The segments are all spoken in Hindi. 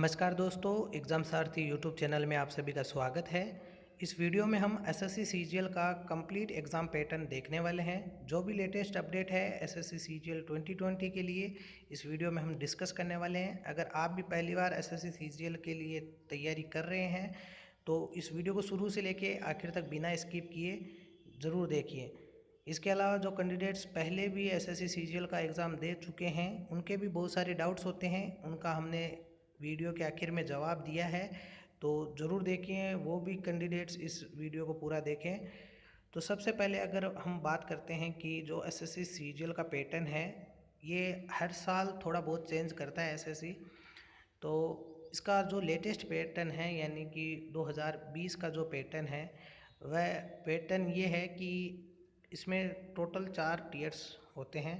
नमस्कार दोस्तों, एग्ज़ाम सारथी यूट्यूब चैनल में आप सभी का स्वागत है। इस वीडियो में हम एसएससी सीजीएल का कंप्लीट एग्ज़ाम पैटर्न देखने वाले हैं। जो भी लेटेस्ट अपडेट है एसएससी सीजीएल 2020 के लिए इस वीडियो में हम डिस्कस करने वाले हैं। अगर आप भी पहली बार एसएससी सीजीएल के लिए तैयारी कर रहे हैं तो इस वीडियो को शुरू से लेके आखिर तक बिना स्किप किए ज़रूर देखिए। इसके अलावा जो कैंडिडेट्स पहले भी एसएससी सीजीएल का एग्ज़ाम दे चुके हैं उनके भी बहुत सारे डाउट्स होते हैं, उनका हमने वीडियो के आखिर में जवाब दिया है, तो ज़रूर देखिए, वो भी कैंडिडेट्स इस वीडियो को पूरा देखें। तो सबसे पहले अगर हम बात करते हैं कि जो एसएससी सीजीएल का पैटर्न है ये हर साल थोड़ा बहुत चेंज करता है एसएससी। तो इसका जो लेटेस्ट पैटर्न है यानी कि 2020 का जो पैटर्न है वह पैटर्न ये है कि इसमें टोटल 4 टीयर्स होते हैं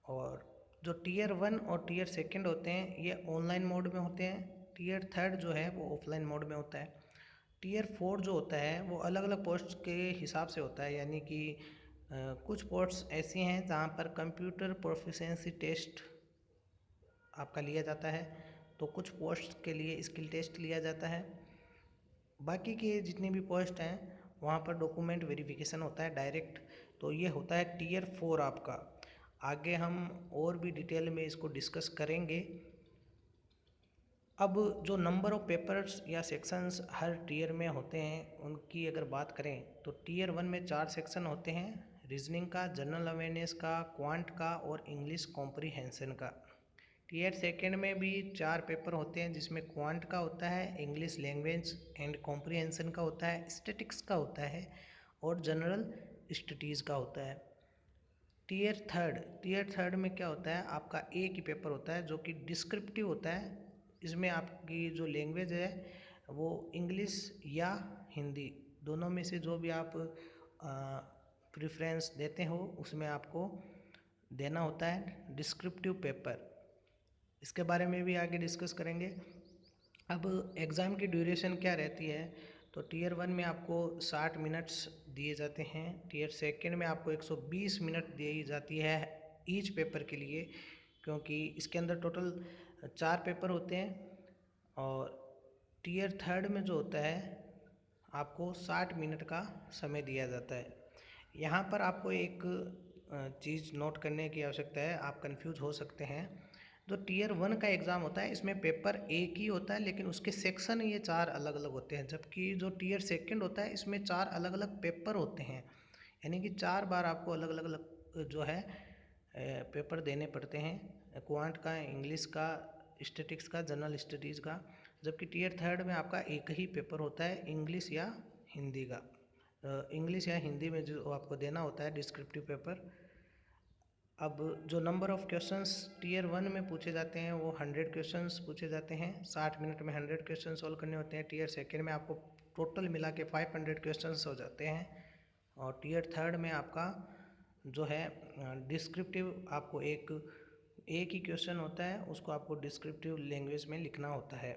और जो टीयर 1 और टीयर सेकंड होते हैं ये ऑनलाइन मोड में होते हैं। टीयर थर्ड जो है वो ऑफलाइन मोड में होता है। टीयर 4 जो होता है वो अलग अलग पोस्ट के हिसाब से होता है, यानी कि कुछ पोस्ट्स ऐसी हैं जहाँ पर कंप्यूटर प्रोफिशिएंसी टेस्ट आपका लिया जाता है, तो कुछ पोस्ट के लिए स्किल टेस्ट लिया जाता है। बाकी के जितनी भी पोस्ट हैं वहाँ पर डॉक्यूमेंट वेरिफिकेशन होता है डायरेक्ट। तो ये होता है टीयर 4 आपका। आगे हम और भी डिटेल में इसको डिस्कस करेंगे। अब जो नंबर ऑफ़ पेपर्स या सेक्शंस हर टीयर में होते हैं उनकी अगर बात करें तो टीयर 1 में 4 सेक्शन होते हैं, रीजनिंग का, जनरल अवेयरनेस का, क्वांट का और इंग्लिश कॉम्प्रीहेंशन का। टीयर सेकेंड में भी 4 पेपर होते हैं जिसमें क्वांट का होता है, इंग्लिश लैंग्वेज एंड कॉम्प्रीहेंशन का होता है, स्टैटिक्स का होता है और जनरल स्टडीज़ का होता है। टीयर थर्ड में क्या होता है, आपका एक ही पेपर होता है जो कि डिस्क्रिप्टिव होता है। इसमें आपकी जो लैंग्वेज है वो इंग्लिश या हिंदी दोनों में से जो भी आप प्रेफरेंस देते हो उसमें आपको देना होता है डिस्क्रिप्टिव पेपर। इसके बारे में भी आगे डिस्कस करेंगे। अब एग्ज़ाम की ड्यूरेशन क्या रहती है, तो टीयर 1 में आपको 60 मिनट्स दिए जाते हैं, टीयर सेकंड में आपको 120 मिनट दी जाती है ईच पेपर के लिए, क्योंकि इसके अंदर टोटल 4 पेपर होते हैं। और टीयर थर्ड में जो होता है आपको 60 मिनट का समय दिया जाता है। यहाँ पर आपको एक चीज़ नोट करने की आवश्यकता है, आप कंफ्यूज हो सकते हैं। जो टीयर 1 का एग्ज़ाम होता है इसमें पेपर एक ही होता है लेकिन उसके सेक्शन ये 4 अलग अलग होते हैं, जबकि जो टीयर सेकंड होता है इसमें 4 अलग अलग पेपर होते हैं, यानी कि 4 बार आपको अलग अलग अलग जो है पेपर देने पड़ते हैं, क्वांट का, इंग्लिश का, स्टैटिक्स का, जनरल स्टडीज़ का। जबकि टीयर थर्ड में आपका एक ही पेपर होता है, इंग्लिश या हिंदी का। इंग्लिश या हिंदी में जो आपको देना होता है डिस्क्रिप्टिव पेपर। अब जो नंबर ऑफ़ क्वेश्चंस टीयर 1 में पूछे जाते हैं वो 100 क्वेश्चंस पूछे जाते हैं, 60 मिनट में 100 क्वेश्चन सॉल्व करने होते हैं। टीयर सेकेंड में आपको टोटल मिला के 500 क्वेश्चंस हो जाते हैं। और टीयर थर्ड में आपका जो है डिस्क्रिप्टिव आपको एक ही क्वेश्चन होता है, उसको आपको डिस्क्रिप्टिव लैंग्वेज में लिखना होता है।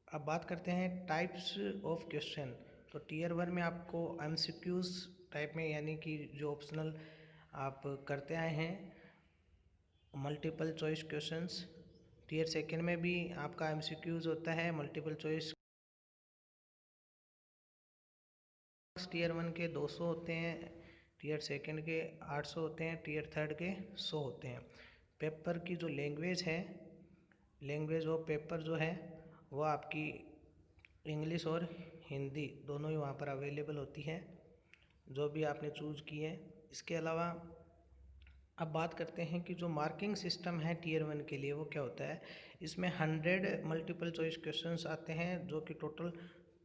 अब बात करते हैं टाइप्स ऑफ क्वेश्चन। तो टीयर 1 में आपको एमसीक्यूज़ टाइप में, यानी कि जो ऑप्शनल आप करते आए हैं, multiple choice questions. Tier second में भी आपका एमसीक्यूज़ होता है, मल्टीपल चॉइस। टीयर 1 के 200 होते हैं, टीयर सेकेंड के 800 होते हैं, टीयर थर्ड के 100 होते हैं। पेपर की जो लैंग्वेज है, लैंग्वेज ऑफ पेपर जो है वो आपकी इंग्लिश और हिंदी दोनों ही वहाँ पर अवेलेबल होती है, जो भी आपने चूज़ की है। इसके अलावा अब बात करते हैं कि जो मार्किंग सिस्टम है टीयर 1 के लिए वो क्या होता है। इसमें 100 मल्टीपल चॉइस क्वेश्चंस आते हैं जो कि टोटल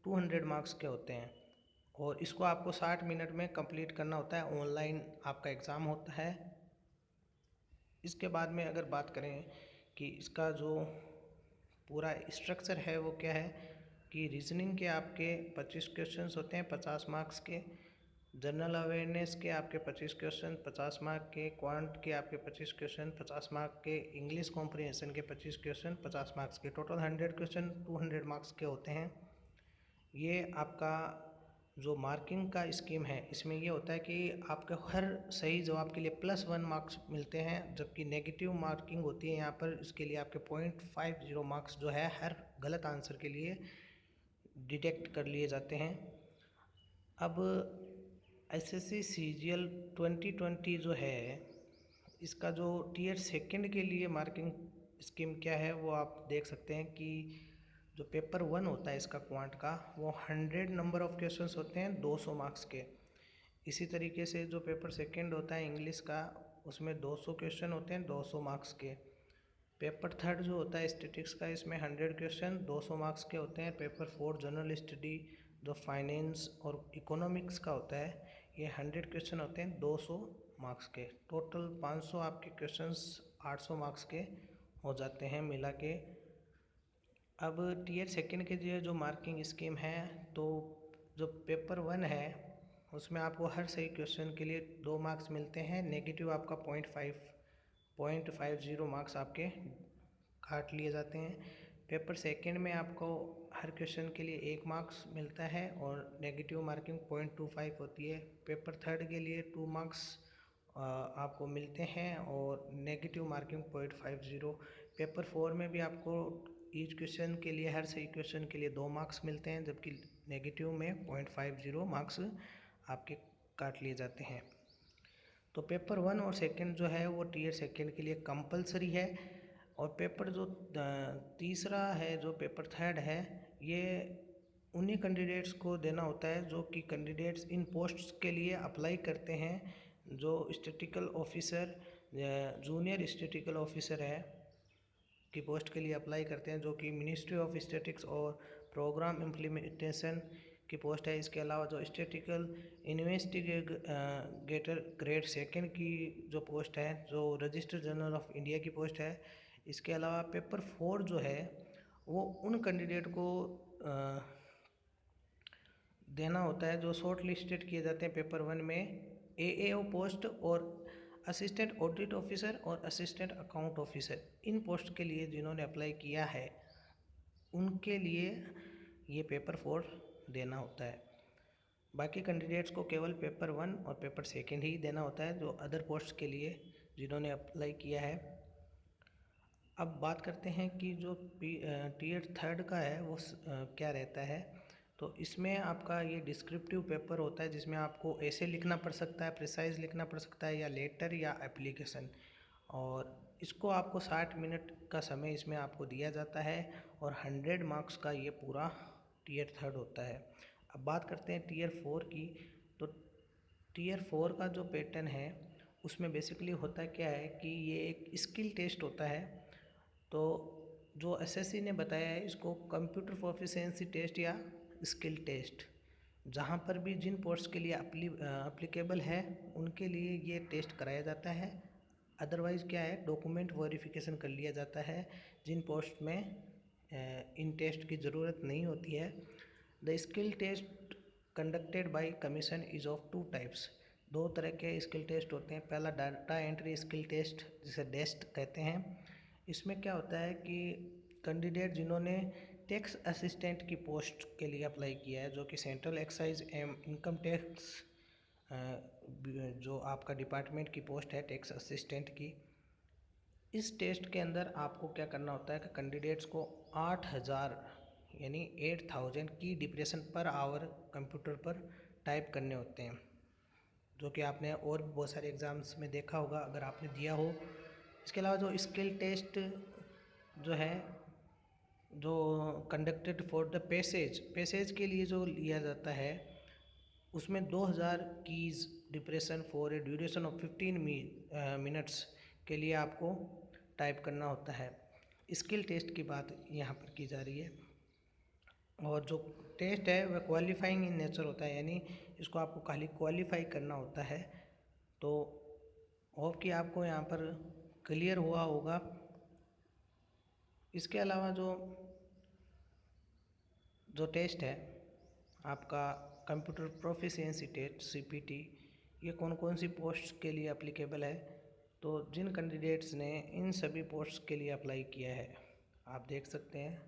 200 मार्क्स के होते हैं और इसको आपको 60 मिनट में कंप्लीट करना होता है। ऑनलाइन आपका एग्ज़ाम होता है। इसके बाद में अगर बात करें कि इसका जो पूरा स्ट्रक्चर है वो क्या है, कि रीजनिंग के आपके 25 क्वेश्चंस होते हैं 50 मार्क्स के, जनरल अवेयरनेस के आपके 25 क्वेश्चन 50 मार्क के, क्वांट के आपके 25 क्वेश्चन 50 मार्क के, इंग्लिश कॉम्प्रिहेंशन के 25 क्वेश्चन 50 मार्क्स के, टोटल 100 क्वेश्चन 200 मार्क्स के होते हैं। ये आपका जो मार्किंग का स्कीम है इसमें ये होता है कि आपके हर सही जवाब के लिए +1 मार्क्स मिलते हैं, जबकि नेगेटिव मार्किंग होती है यहाँ पर, इसके लिए आपके 0.50 मार्क्स जो है हर गलत आंसर के लिए डिटेक्ट कर लिए जाते हैं। अब एसएससी सीजीएल 2020 जो है इसका जो टियर सेकंड के लिए मार्किंग स्कीम क्या है वो आप देख सकते हैं कि जो पेपर 1 होता है इसका क्वांट का वो 100 नंबर ऑफ क्वेश्चंस होते हैं 200 मार्क्स के। इसी तरीके से जो पेपर सेकंड होता है इंग्लिश का उसमें 200 क्वेश्चन होते हैं 200 मार्क्स के। पेपर थर्ड जो होता है स्टैटिस्टिक्स का इसमें 100 क्वेश्चन 200 मार्क्स के होते हैं। पेपर फोर्थ जनरल स्टडी जो फाइनेंस और इकोनॉमिक्स का होता है ये 100 क्वेश्चन होते हैं 200 मार्क्स के। टोटल 500 आपके क्वेश्चंस 800 मार्क्स के हो जाते हैं मिला के। अब टियर सेकंड के लिए जो मार्किंग स्कीम है तो जो पेपर 1 है उसमें आपको हर सही क्वेश्चन के लिए 2 मार्क्स मिलते हैं, नेगेटिव आपका 0.50 मार्क्स आपके काट लिए जाते हैं। पेपर सेकंड में आपको हर क्वेश्चन के लिए 1 मार्क्स मिलता है और नेगेटिव मार्किंग 0.25 होती है। पेपर थर्ड के लिए 2 मार्क्स आपको मिलते हैं और नेगेटिव मार्किंग 0.50। पेपर 4 में भी आपको ईच क्वेश्चन के लिए हर सही क्वेश्चन के लिए 2 मार्क्स मिलते हैं, जबकि नेगेटिव में 0.50 मार्क्स आपके काट लिए जाते हैं। तो पेपर 1 और सेकंड जो है वो टियर सेकंड के लिए कंपलसरी है। और पेपर जो तीसरा है जो पेपर थर्ड है ये उन्हीं कैंडिडेट्स को देना होता है जो कि कैंडिडेट्स इन पोस्ट्स के लिए अप्लाई करते हैं, जो statistical officer junior statistical officer है की पोस्ट के लिए अप्लाई करते हैं, जो कि मिनिस्ट्री ऑफ स्टैटिस्टिक्स और प्रोग्राम इम्प्लीमेंटेशन की पोस्ट है। इसके अलावा जो स्टैटिस्टिकल इन्वेस्टिगेटर ग्रेड सेकंड की जो पोस्ट है जो रजिस्टर जनरल ऑफ इंडिया की पोस्ट है। इसके अलावा पेपर 4 जो है वो उन कैंडिडेट को देना होता है जो शॉर्ट लिस्टेड किए जाते हैं पेपर 1 में AAO पोस्ट और असिस्टेंट ऑडिट ऑफिसर और असिस्टेंट अकाउंट ऑफिसर। इन पोस्ट के लिए जिन्होंने अप्लाई किया है उनके लिए ये पेपर 4 देना होता है। बाकी कैंडिडेट्स को केवल पेपर 1 और पेपर सेकंड ही देना होता है जो अदर पोस्ट के लिए जिन्होंने अप्लाई किया है। अब बात करते हैं कि जो टियर थर्ड का है वो क्या रहता है। तो इसमें आपका ये डिस्क्रिप्टिव पेपर होता है जिसमें आपको ऐसे लिखना पड़ सकता है, प्रिसाइज लिखना पड़ सकता है या लेटर या एप्लीकेशन, और इसको आपको 60 मिनट का समय इसमें आपको दिया जाता है और 100 मार्क्स का ये पूरा टियर थर्ड होता है। अब बात करते हैं टियर 4 की। तो टियर 4 का जो पैटर्न है उसमें बेसिकली होता क्या है कि ये एक स्किल टेस्ट होता है। तो जो एसएससी ने बताया है इसको कंप्यूटर प्रोफिशिएंसी टेस्ट या स्किल टेस्ट, जहाँ पर भी जिन पोस्ट के लिए अप्लीकेबल है उनके लिए ये टेस्ट कराया जाता है। अदरवाइज़ क्या है डॉक्यूमेंट वेरिफिकेशन कर लिया जाता है जिन पोस्ट में इन टेस्ट की ज़रूरत नहीं होती है। The skill test conducted by commission is of 2 types. 2 तरह के स्किल टेस्ट होते हैं। पहला डाटा एंट्री स्किल टेस्ट जिसे डेस्ट कहते हैं। इसमें क्या होता है कि कैंडिडेट जिन्होंने टैक्स असिस्टेंट की पोस्ट के लिए अप्लाई किया है, जो कि सेंट्रल एक्साइज एवं इनकम टैक्स जो आपका डिपार्टमेंट की पोस्ट है टैक्स असिस्टेंट की, इस टेस्ट के अंदर आपको क्या करना होता है कि कैंडिडेट्स को 8000 यानी 8000 की डिप्रेशन पर आवर कंप्यूटर पर टाइप करने होते हैं, जो कि आपने और भी बहुत सारे एग्ज़ाम्स में देखा होगा अगर आपने दिया हो। इसके अलावा जो स्किल टेस्ट जो है जो कंडक्टेड फॉर द पैसेज के लिए जो लिया जाता है उसमें 2000 keys depression for a duration of 15 minutes के लिए आपको टाइप करना होता है। स्किल टेस्ट की बात यहाँ पर की जा रही है और जो टेस्ट है वह क्वालिफाइंग इन नेचर होता है, यानी इसको आपको खाली क्वालिफाई करना होता है। तो होप कि आपको यहाँ पर क्लियर हुआ होगा। इसके अलावा जो टेस्ट है आपका कंप्यूटर प्रोफिशिएंसी टेस्ट CPT, ये कौन कौन सी पोस्ट के लिए एप्लीकेबल है। तो जिन कैंडिडेट्स ने इन सभी पोस्ट के लिए अप्लाई किया है आप देख सकते हैं,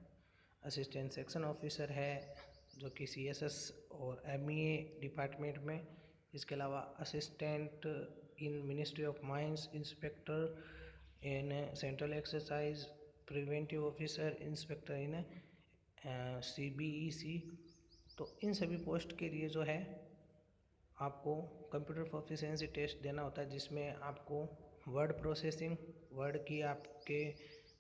असिस्टेंट सेक्शन ऑफिसर है, जो कि CSS और MEA डिपार्टमेंट में, इसके अलावा assistant in ministry of mines, inspector in central exercise, preventive officer, inspector in CBEC। तो इन सभी पोस्ट के लिए जो है आपको कंप्यूटर प्रोफिशिएंसी टेस्ट देना होता है, जिसमें आपको वर्ड प्रोसेसिंग, वर्ड की आपके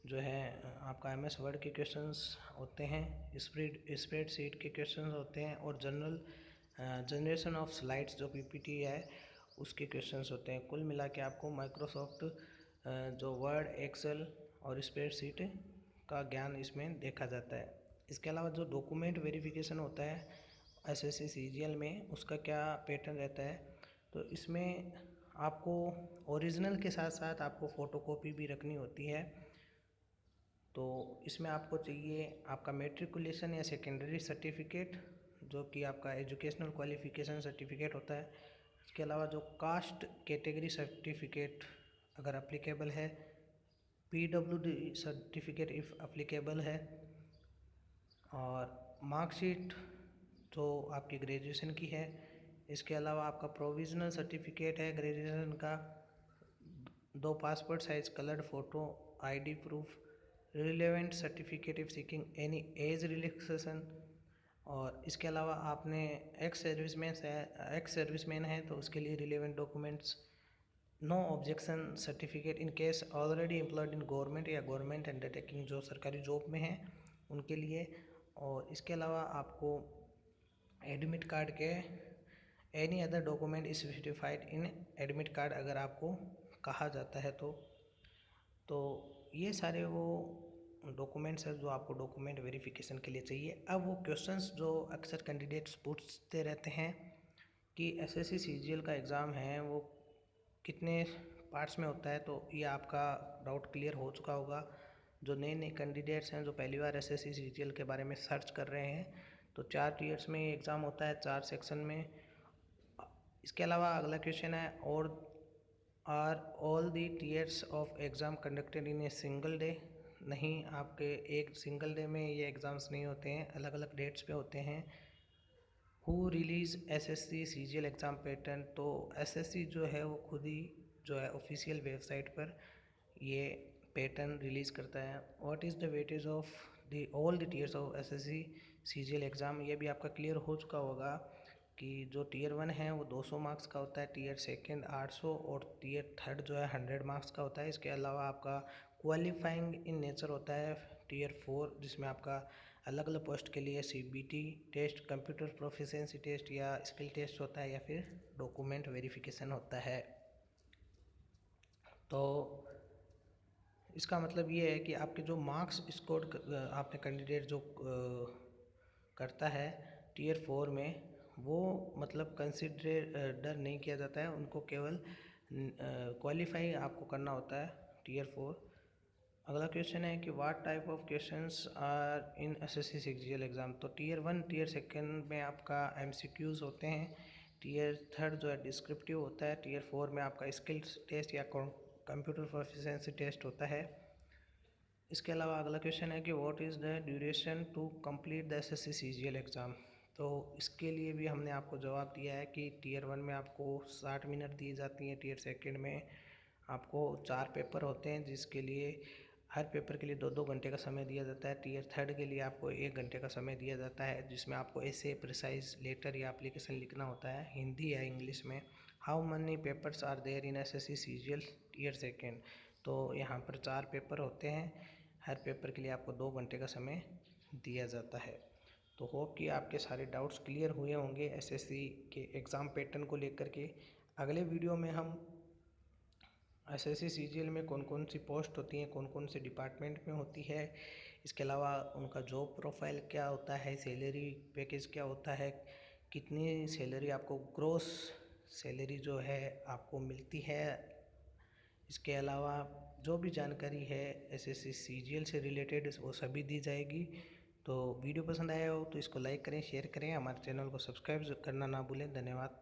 जो है आपका MS वर्ड के क्वेश्चंस होते हैं, स्प्रेडशीट के क्वेश्चंस होते हैं, और जनरेशन ऑफ स्लाइड्स जो PPT है उसके क्वेश्चंस होते हैं। कुल मिला के आपको माइक्रोसॉफ्ट जो वर्ड, एक्सेल और स्प्रेडशीट का ज्ञान इसमें देखा जाता है। इसके अलावा जो डॉक्यूमेंट वेरिफिकेशन होता है SSC CGL में, उसका क्या पैटर्न रहता है, तो इसमें आपको ओरिजिनल के साथ साथ आपको फ़ोटोकॉपी भी रखनी होती है। तो इसमें आपको चाहिए आपका मैट्रिकुलेशन या सेकेंडरी सर्टिफिकेट, जो कि आपका एजुकेशनल क्वालिफिकेशन सर्टिफिकेट होता है। इसके अलावा जो कास्ट कैटेगरी सर्टिफिकेट अगर अप्लीकेबल है, PWD सर्टिफिकेट इफ़ अप्लीकेबल है, और मार्कशीट जो आपकी ग्रेजुएशन की है। इसके अलावा आपका प्रोविज़नल सर्टिफिकेट है ग्रेजुएशन का, 2 passport size coloured photo, ID proof, relevant certificate if seeking any age relaxation. और इसके अलावा आपने एक्स सर्विसमैन है तो उसके लिए relevant documents, no objection certificate in case already employed in government या गवर्नमेंट अंडरटेकिंग जो सरकारी जॉब में हैं उनके लिए। और इसके अलावा आपको एडमिट कार्ड के any other document is specified in admit card अगर आपको कहा जाता है तो ये सारे वो डॉक्यूमेंट्स हैं जो आपको डॉक्यूमेंट वेरिफिकेशन के लिए चाहिए। अब वो क्वेश्चंस जो अक्सर कैंडिडेट्स पूछते रहते हैं कि SSC CGL का एग्ज़ाम है वो कितने पार्ट्स में होता है, तो ये आपका डाउट क्लियर हो चुका होगा। जो नए नए कैंडिडेट्स हैं जो पहली बार SSC CGL के बारे में सर्च कर रहे हैं, तो 4 टीयर्स में एग्ज़ाम होता है, 4 सेक्शन में। इसके अलावा अगला क्वेश्चन है, और are all the tiers of exam conducted in a single day. नहीं, आपके एक सिंगल डे में ये एग्ज़ाम्स नहीं होते हैं, अलग अलग डेट्स पे होते हैं। Who release SSC CGL exam pattern, तो SSC जो है वो खुद ही जो है ऑफिशियल वेबसाइट पर ये पैटर्न रिलीज़ करता है। What is the weightage of the all the tears of SSC CGL exam, ये भी आपका क्लियर हो चुका होगा कि जो टीयर 1 है वो 200 मार्क्स का होता है, टीयर 2 800 और टीयर 3 जो है 100 मार्क्स का होता है। इसके अलावा आपका क्वालिफाइंग इन नेचर होता है टीयर 4, जिसमें आपका अलग अलग पोस्ट के लिए CBT test, computer proficiency test या स्किल टेस्ट होता है, या फिर डॉक्यूमेंट वेरिफिकेशन होता है। तो इसका मतलब ये है कि आपके जो मार्क्स स्कोर आपने कैंडिडेट जो करता है टीयर 4 में, वो मतलब कंसिडर नहीं किया जाता है, उनको केवल क्वालिफाई आपको करना होता है टीयर 4। अगला क्वेश्चन है कि what type of questions are in SSC CGL exam, तो टीयर 1 टीयर 2 में आपका MCQs होते हैं, टीयर 3 जो है डिस्क्रिप्टिव होता है, टीयर 4 में आपका स्किल्स टेस्ट या कंप्यूटर प्रोफिशिएंसी टेस्ट होता है। इसके अलावा अगला क्वेश्चन है कि what is the duration to complete the SSC CGL exam, तो इसके लिए भी हमने आपको जवाब दिया है कि टीयर 1 में आपको 60 मिनट दी जाती हैं, टीयर 2 में आपको 4 पेपर होते हैं, जिसके लिए हर पेपर के लिए 2-2 घंटे का समय दिया जाता है। टीयर 3 के लिए आपको 1 घंटे का समय दिया जाता है, जिसमें आपको ऐसे प्रिसाइज लेटर या एप्लीकेशन लिखना होता है हिंदी या इंग्लिश में। How many papers are there in SSC CGL tier 2, तो यहाँ पर 4 पेपर होते हैं, हर पेपर के लिए आपको 2 घंटे का समय दिया जाता है। तो होप कि आपके सारे डाउट्स क्लियर हुए होंगे SSC के एग्ज़ाम पैटर्न को लेकर के। अगले वीडियो में हम SSC CGL में कौन कौन सी पोस्ट होती हैं, कौन कौन से डिपार्टमेंट में होती है, इसके अलावा उनका जॉब प्रोफाइल क्या होता है, सैलरी पैकेज क्या होता है, कितनी सैलरी आपको ग्रॉस सैलरी जो है आपको मिलती है, इसके अलावा जो भी जानकारी है SSC CGL से रिलेटेड वो सभी दी जाएगी। तो वीडियो पसंद आया हो तो इसको लाइक करें, शेयर करें, हमारे चैनल को सब्सक्राइब करना ना भूलें। धन्यवाद।